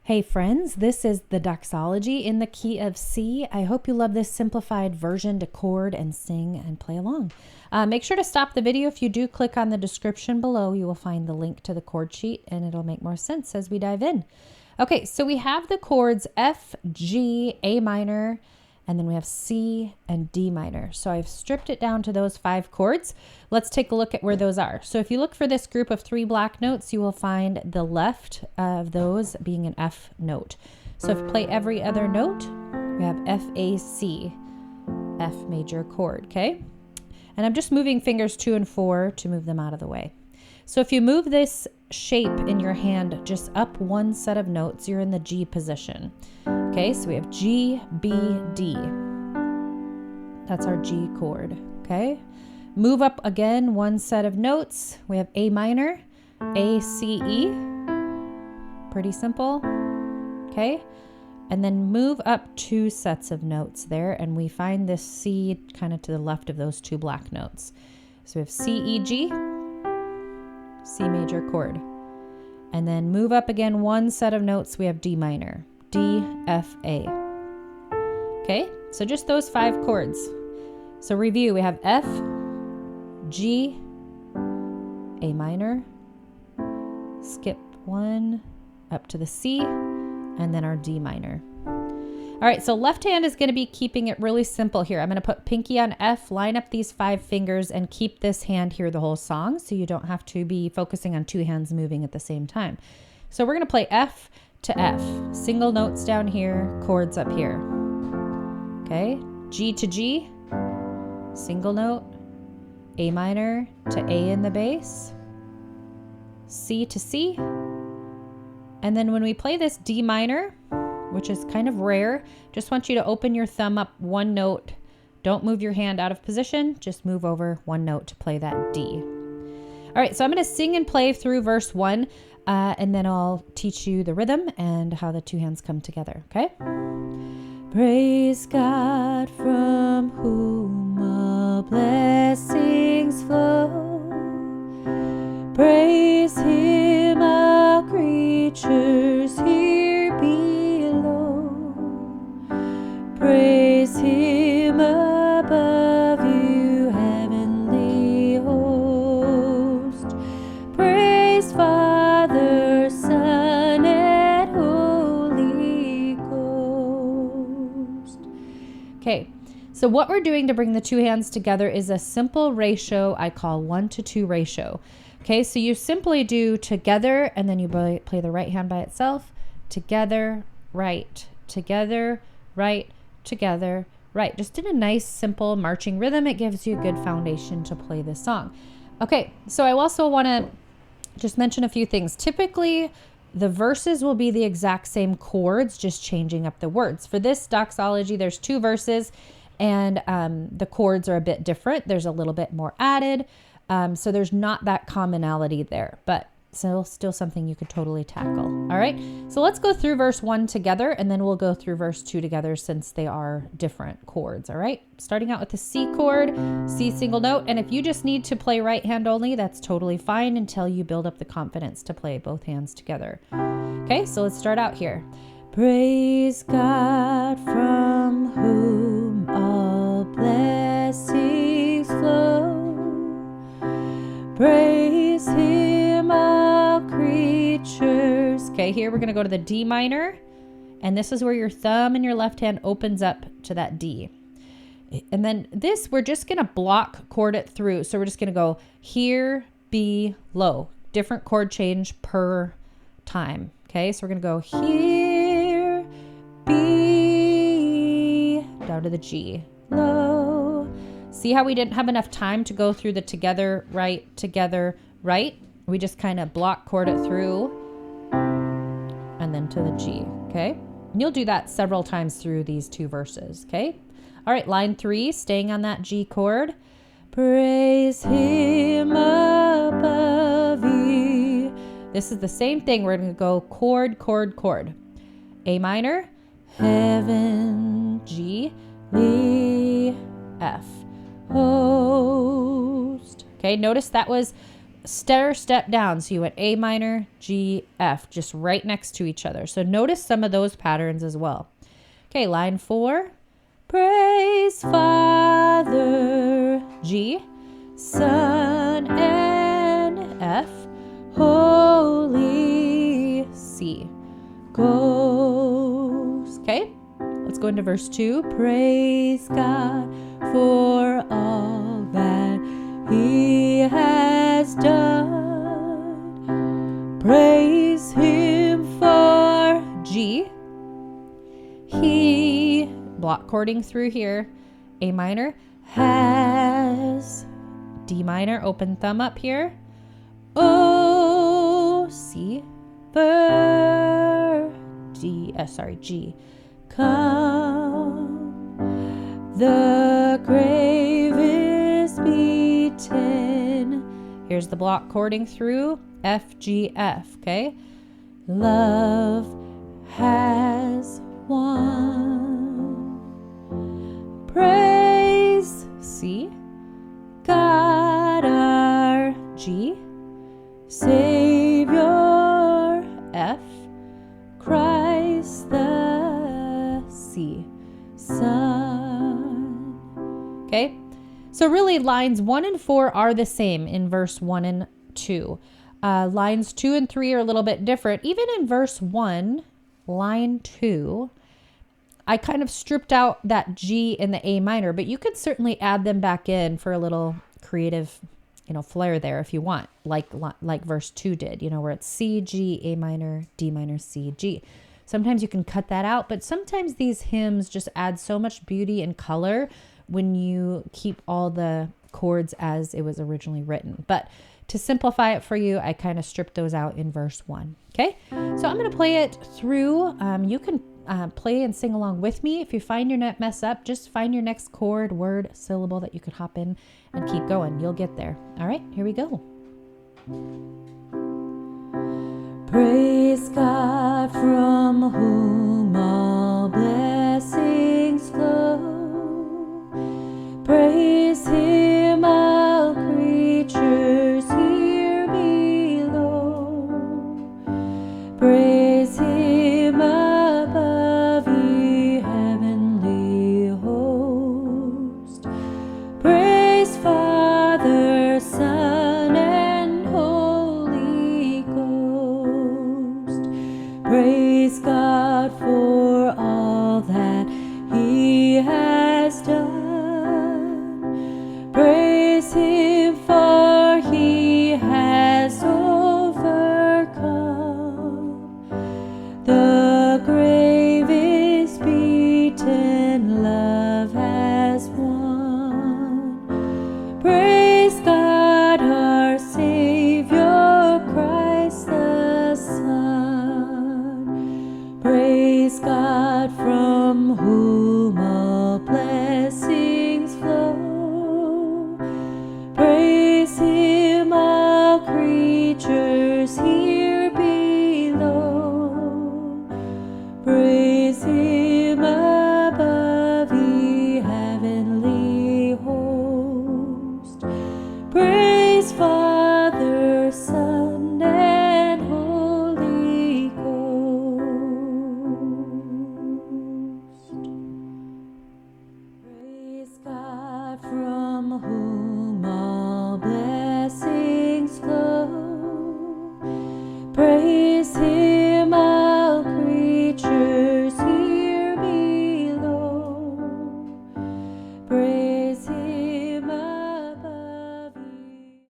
Hey friends, this is the Doxology in the key of C. I hope you love this simplified version to chord and sing and play along. Make sure to stop the video. If you do click on the description below, you will find the link to the chord sheet and it'll make more sense as we dive in. Okay, so we have the chords F, G, A minor, and then we have C and D minor. So I've stripped it down to those 5 chords. Let's take a look at where those are. So if you look for this group of 3 black notes, you will find the left of those being an F note. So if you play every other note, we have F, A, C, F major chord, okay? And I'm just moving fingers 2 and 4 to move them out of the way. So if you move this shape in your hand just up one set of notes, you're in the G position. Okay, so we have G, B, D. That's our G chord, okay? Move up again one set of notes. We have A minor, A, C, E. Pretty simple, okay? And then move up 2 sets of notes there, and we find this C kind of to the left of those 2 black notes. So we have C, E, G, C major chord. And then move up again one set of notes, we have D minor, D, F, A. Okay, so just those 5 chords. So review, we have F, G, A minor, skip 1, up to the C, and then our D minor. All right, so left hand is going to be keeping it really simple here. I'm going to put pinky on F, line up these 5 fingers, and keep this hand here the whole song so you don't have to be focusing on 2 hands moving at the same time. So we're going to play F to F. Single notes down here, chords up here. Okay, G to G, single note, A minor to A in the bass, C to C, and then when we play this D minor, which is kind of rare, just want you to open your thumb up 1 note. Don't move your hand out of position, just move over 1 note to play that D. All right, so I'm going to sing and play through verse 1, and then I'll teach you the rhythm and how the 2 hands come together, okay? Praise God from whom all blessings flow. Praise Him, all creatures here below. Praise Him above you, heavenly host. Praise Father, Son, and Holy Ghost. Okay, so what we're doing to bring the 2 hands together is a simple ratio I call 1-to-2 ratio. Okay, so you simply do together, and then you play the right hand by itself. Together, right, together, right, together, right. Just in a nice, simple marching rhythm. It gives you a good foundation to play this song. Okay, so I also want to just mention a few things. Typically, the verses will be the exact same chords, just changing up the words. For this doxology, there's 2 verses, and the chords are a bit different. There's a little bit more added. So there's not that commonality there, but still something you could totally tackle. All right, so let's go through verse 1 together, and then we'll go through verse 2 together since they are different chords. All right, starting out with the C chord, C single note. And if you just need to play right hand only, that's totally fine until you build up the confidence to play both hands together. Okay, so let's start out here. Praise God from whom all blessings flow. Praise Him, all creatures. Okay, here we're going to go to the D minor, and this is where your thumb and your left hand opens up to that D. And then this, we're just going to block chord it through. So we're just going to go here, B, low. Different chord change per time. Okay, so we're going to go here, B, down to the G, low. See how we didn't have enough time to go through the together, right, right? We just kind of block chord it through and then to the G, okay? And you'll do that several times through these 2 verses, okay? All right, line 3, staying on that G chord. Praise Him above you. This is the same thing. We're going to go chord, chord, chord. A minor, heaven, G, E, F. Host. Okay, notice that was stair step down. So you went A minor, G, F, just right next to each other. So notice some of those patterns as well. Okay, line 4. Praise Father, G, Son, and F, Holy, C, Ghost. Okay, let's go into verse 2. Praise God for all that He has done. Praise Him for G. He, block chording through here, A minor, has, D minor, open thumb up here, O, C, for, G, G, come, the grave is beaten. Here's the block chording through, F, G, F, okay? Love has won. Praise, C, God our G, Savior, F, Christ the C, Son. Okay, so really lines 1 and 4 are the same in verse 1 and 2. Lines 2 and 3 are a little bit different. Even in verse 1, line 2, I kind of stripped out that G and the A minor, but you could certainly add them back in for a little creative, flair there if you want, like verse 2 did, where it's C, G, A minor, D minor, C, G. Sometimes you can cut that out, but sometimes these hymns just add so much beauty and color when you keep all the chords as it was originally written. But to simplify it for you, I kind of stripped those out in verse 1. Okay, so I'm going to play it through. You can play and sing along with me. If you find your net mess up, just find your next chord, word, syllable that you could hop in and keep going. You'll get there. All right, here we go. Praise God from whom all blessings flow. Praise Him, all creatures here below. Praise Him above, ye heavenly host. Praise Father, Son, and Holy Ghost. Praise God for all that He has done. Praise Him for He has overcome. The grave is beaten, love has won. Praise God our Savior, Christ the Son. Praise God from whom all blessings flow. Praise Him, all creatures here below. Praise Him above, ye heavenly host. Praise Father, Son, and Holy Ghost. Praise God from whom all blessings flow. Praise Him, all creatures here below. Praise